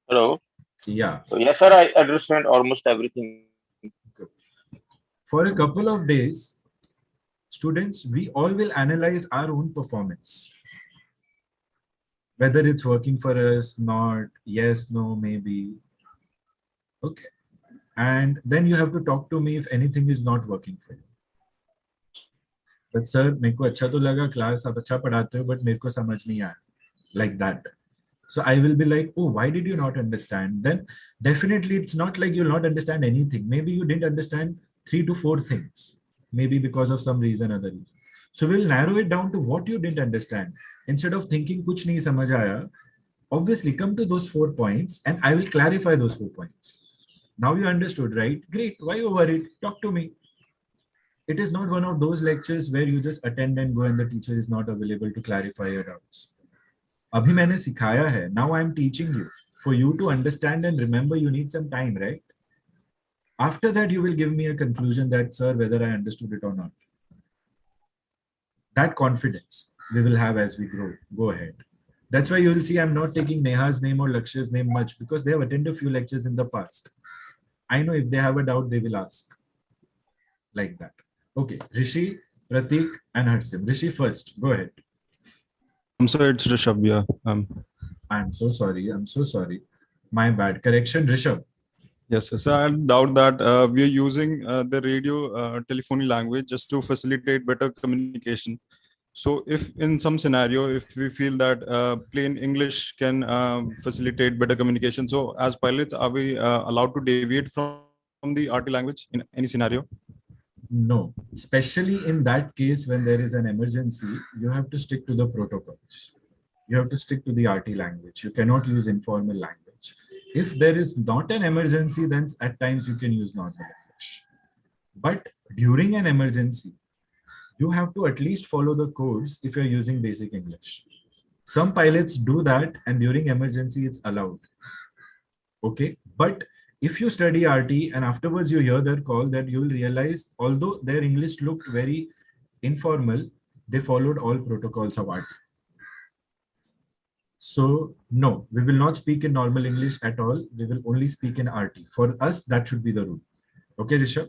Hello. Yeah. So yes, sir, I understand almost everything. Good. For a couple of days, students, we all will analyze our own performance. Whether it's working for us, not, yes, no, maybe. Okay. And then you have to talk to me if anything is not working for you. But sir, मेरे को अच्छा तो लगा class, आप अच्छा पढ़ाते हो, but मेरे को समझ नहीं आया. Like that. So I will be like, oh, why did you not understand? Then definitely it's not like you'll not understand anything. Maybe you didn't understand 3 to 4 things. Maybe because of some reason, other reason. So we'll narrow it down to what you didn't understand. Instead of thinking kuch nahi samajh aaya, obviously come to those 4 points and I will clarify those 4 points. Now you understood, right? Great. Why you worried? Talk to me. It is not one of those lectures where you just attend and go and the teacher is not available to clarify your doubts. Abhi maine sikhaya hai. Now I am teaching you. For you to understand and remember, you need some time, right? After that, you will give me a conclusion that, sir, whether I understood it or not. That confidence we will have as we go ahead. That's why you will see I'm not taking Neha's name or Lakshya's name much, because they have attended a few lectures in the past. I know if they have a doubt, they will ask. Like that. Okay, Rishi, Pratik, and Harsim. Rishi first. Go ahead. I'm sorry, it's Rishabh. Yeah. I'm so sorry. I'm so sorry. My bad. Correction, Rishabh. Yes. So I doubt that we are using the radio telephony language just to facilitate better communication. So if in some scenario, if we feel that plain English can facilitate better communication, so as pilots, are we allowed to deviate from the RT language in any scenario? No, especially in that case when there is an emergency, you have to stick to the protocols. You have to stick to the RT language. You cannot use informal language. If there is not an emergency, then at times you can use normal English. But during an emergency, you have to at least follow the codes if you're using basic English. Some pilots do that, and during emergency, it's allowed. Okay, but if you study RT and afterwards you hear their call, that you will realize, although their English looked very informal, they followed all protocols of RT. So no, we will not speak in normal English at all. We will only speak in RT. For us, that should be the rule. Okay, Rishabh?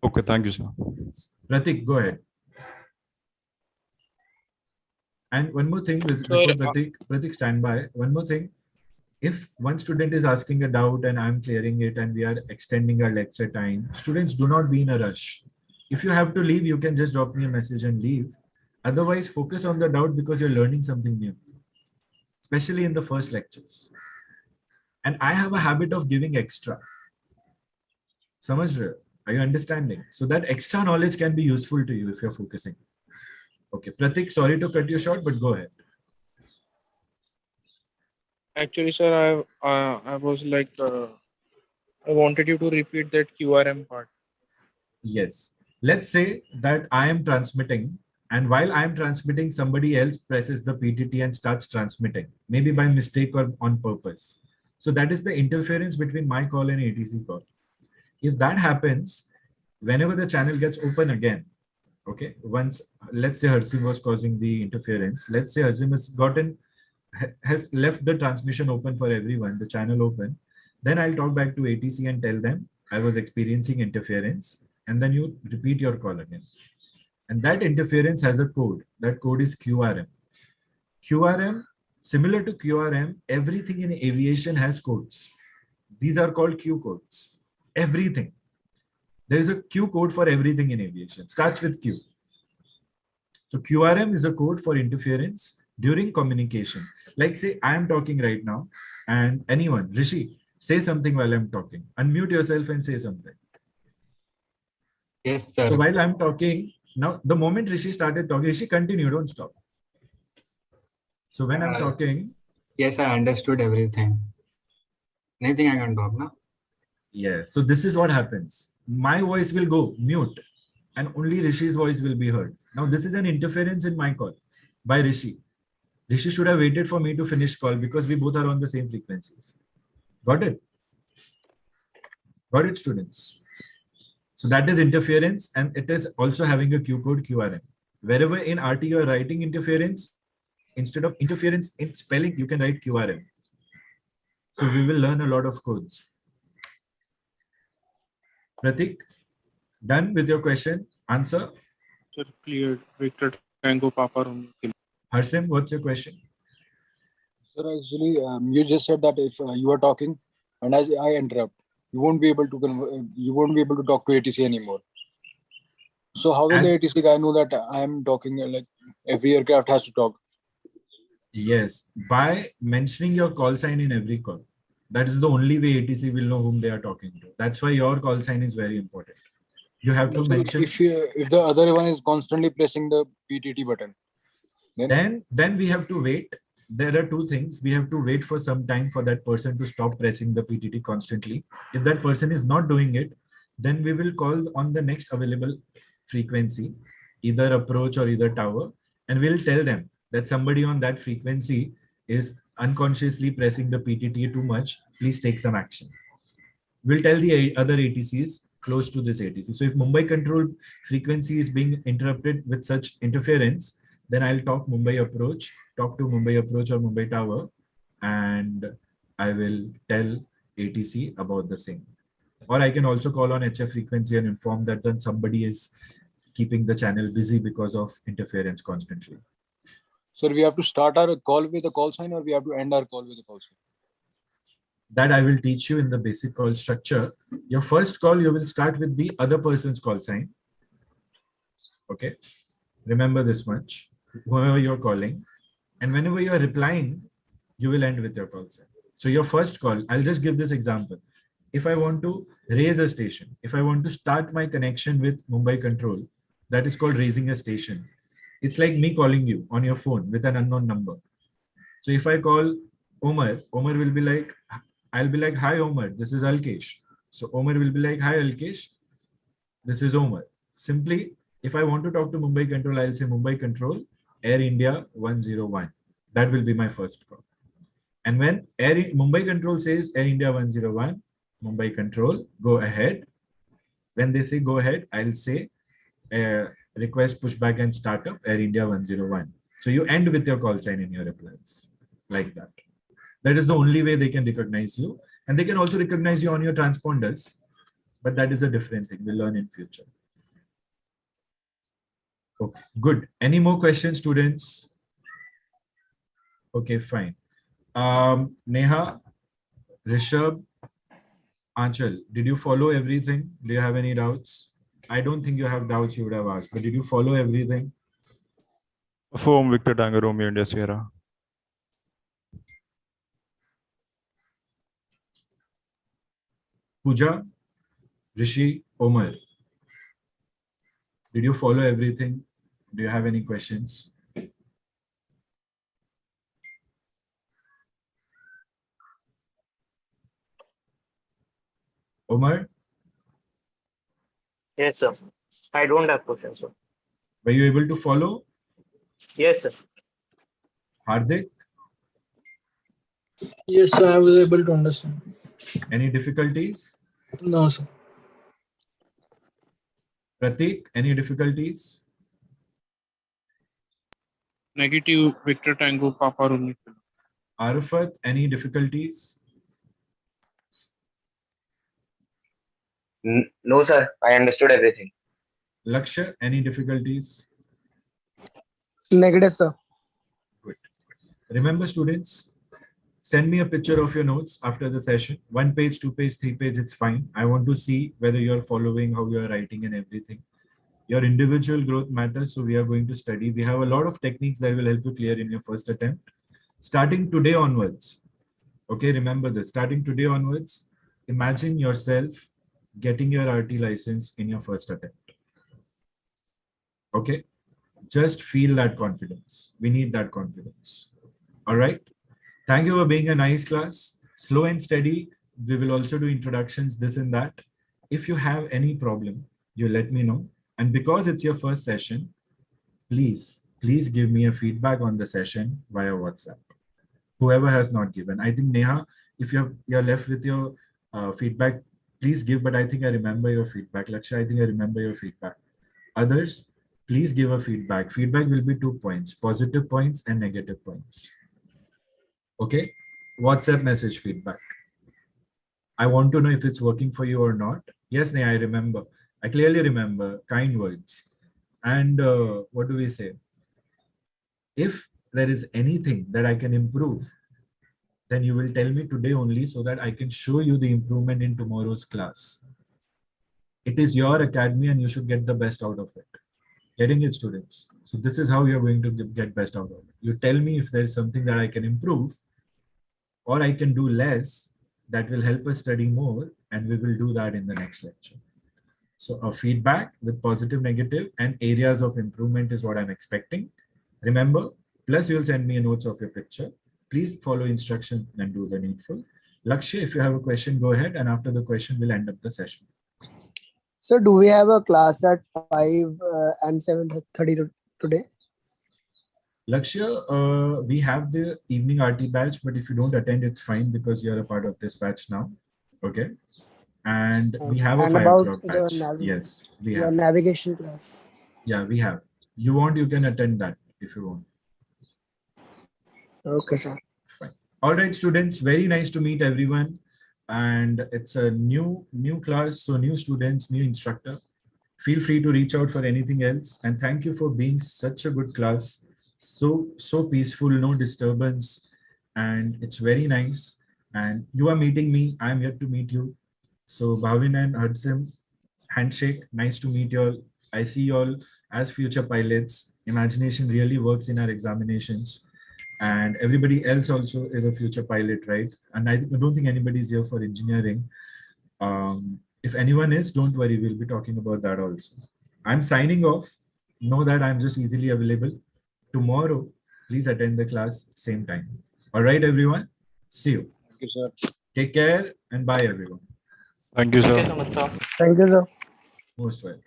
Okay, thank you, sir. Pratik, go ahead. And one more thing, before Pratik stand by, one more thing. If one student is asking a doubt and I'm clearing it and we are extending our lecture time, students, do not be in a rush. If you have to leave, you can just drop me a message and leave. Otherwise, focus on the doubt because you're learning something new, especially in the first lectures. And I have a habit of giving extra. Samajh rahe ho? Are you understanding? So that extra knowledge can be useful to you if you're focusing. Okay, Pratik, sorry to cut you short, but go ahead. Actually, sir, I was like, I wanted you to repeat that QRM part. Yes. Let's say that I am transmitting, and while I am transmitting, somebody else presses the PTT and starts transmitting, maybe by mistake or on purpose. So that is the interference between my call and ATC call. If that happens, whenever the channel gets open again, okay, once, let's say Harsim was causing the interference, let's say Harsim has left the transmission open for everyone, the channel open, then I'll talk back to ATC and tell them I was experiencing interference, and then you repeat your call again. And that interference has a code. That code is QRM. QRM, similar to QRM, everything in aviation has codes. These are called Q codes. Everything. There is a Q code for everything in aviation. Starts with Q. So QRM is a code for interference during communication. Like say, I am talking right now and anyone, Rishi, say something while I'm talking. Unmute yourself and say something. Yes, sir. So while I'm talking, now the moment Rishi started talking, Rishi, continue, don't stop. So when I'm talking. Yes, I understood everything. Anything I can talk now? Yes. So this is what happens. My voice will go mute and only Rishi's voice will be heard. Now this is an interference in my call by Rishi. Rishi should have waited for me to finish call because we both are on the same frequencies. Got it? Got it, students? So that is interference, and it is also having a Q code QRM. Wherever in RT you are writing interference, instead of interference in spelling, you can write QRM. So we will learn a lot of codes. Pratik, done with your question? Answer? Sir, cleared. Victor Tango Papa Romeo. Harsim, what's your question? Sir, actually, you just said that if you are talking and as I interrupt, you won't be able to talk to ATC anymore. So how will the ATC guy know that I am talking, like every aircraft has to talk? Yes, by mentioning your call sign in every call. That is the only way ATC will know whom they are talking to. That's why your call sign is very important. You have to mention. If the other one is constantly pressing the PTT button, then we have to wait. There are two things. We have to wait for some time for that person to stop pressing the PTT constantly. If that person is not doing it, then we will call on the next available frequency, either approach or either tower, and we'll tell them that somebody on that frequency is unconsciously pressing the PTT too much. Please take some action. We'll tell the other ATCs close to this ATC. So if Mumbai control frequency is being interrupted with such interference, then I'll talk to Mumbai approach or Mumbai tower, and I will tell ATC about the same. Or I can also call on HF frequency and inform that then somebody is keeping the channel busy because of interference constantly. Sir, we have to start our call with a call sign, or we have to end our call with a call sign? That I will teach you in the basic call structure. Your first call, you will start with the other person's call sign. Okay. Remember this much, whoever you're calling. And whenever you're replying, you will end with your call sign. So your first call, I'll just give this example. If I want to raise a station, if I want to start my connection with Mumbai control, that is called raising a station. It's like me calling you on your phone with an unknown number. So if I call Omar will be like, I'll be like, hi Omar, this is Alkesh. So Omar will be like, hi Alkesh, this is Omar. Simply, if I want to talk to Mumbai control, I'll say Mumbai control, Air India 101. That will be my first call. And when Mumbai control says Air India 101, Mumbai control, go ahead. When they say go ahead, I'll say request pushback and startup Air India 101. So you end with your call sign in your replies like that. That is the only way they can recognize you. And they can also recognize you on your transponders. But that is a different thing. We'll learn in future. Okay, good. Any more questions, students? Okay, fine. Neha, Rishabh, Anchal, did you follow everything? Do you have any doubts? I don't think you have doubts you would have asked, but did you follow everything? Affirm Victor Tango Romeo India Sierra. Pooja, Rishi, Omar, did you follow everything? Do you have any questions? Omar, Yes, sir. I don't have questions, sir. were you able to follow? Yes, sir. Hardik, Yes, sir, I was able to understand. any difficulties? No, sir. Pratik, any difficulties? Negative Victor Tango Papa Romeo. Arafat, any difficulties? No, sir. I understood everything. Lakshya, any difficulties? Negative, sir. Good. Remember, students, send me a picture of your notes after the session. 1 page, 2 page, 3 page, it's fine. I want to see whether you're following, how you're writing and everything. Your individual growth matters, so we are going to study. We have a lot of techniques that will help you clear in your first attempt. Starting today onwards, okay, remember this, starting today onwards, imagine yourself getting your RT license in your first attempt. Okay, just feel that confidence. We need that confidence. All right. Thank you for being a nice class. Slow and steady. We will also do introductions, this and that. If you have any problem, you let me know. And because it's your first session, please give me a feedback on the session via WhatsApp. Whoever has not given. I think Neha, if you're left with your feedback, please give, but I think I remember your feedback. Lakshya, I think I remember your feedback. Others, please give a feedback. Feedback will be 2 points, positive points and negative points. Okay, WhatsApp message feedback. I want to know if it's working for you or not. Yes, Neha, I remember. I clearly remember kind words. And what do we say? If there is anything that I can improve, then you will tell me today only so that I can show you the improvement in tomorrow's class. It is your academy and you should get the best out of it. Getting it, students? So this is how you're going to get best out of it. You tell me if there's something that I can improve or I can do less that will help us study more, and we will do that in the next lecture. So a feedback with positive, negative, and areas of improvement is what I'm expecting. Remember, plus you'll send me notes of your picture. Please follow instruction and do the needful. Lakshya, if you have a question, go ahead. And after the question, we'll end up the session. So do we have a class at 5 and 7:30 today? Lakshya, we have the evening RT batch, but if you don't attend, it's fine because you're a part of this batch now. Okay. And we have a And 5 about o'clock the batch. Yes, we have. navigation class. Yeah, we have. You want, you can attend that if you want. Okay, sir. Fine. All right, students, very nice to meet everyone. And it's a new class, so new students, new instructor. Feel free to reach out for anything else. And thank you for being such a good class. So peaceful, no disturbance. And it's very nice. And you are meeting me. I'm yet to meet you. So Bhavin and Hudson, handshake. Nice to meet you all. I see you all as future pilots. Imagination really works in our examinations. And everybody else also is a future pilot, right? And I don't think anybody's here for engineering. If anyone is, don't worry, we'll be talking about that also. I'm signing off. Know that I'm just easily available. Tomorrow, please attend the class, same time. All right, everyone. See you. Thank you, sir. Take care and bye, everyone. Thank you, Thank you sir. so much, sir. Thank you, sir. Most welcome.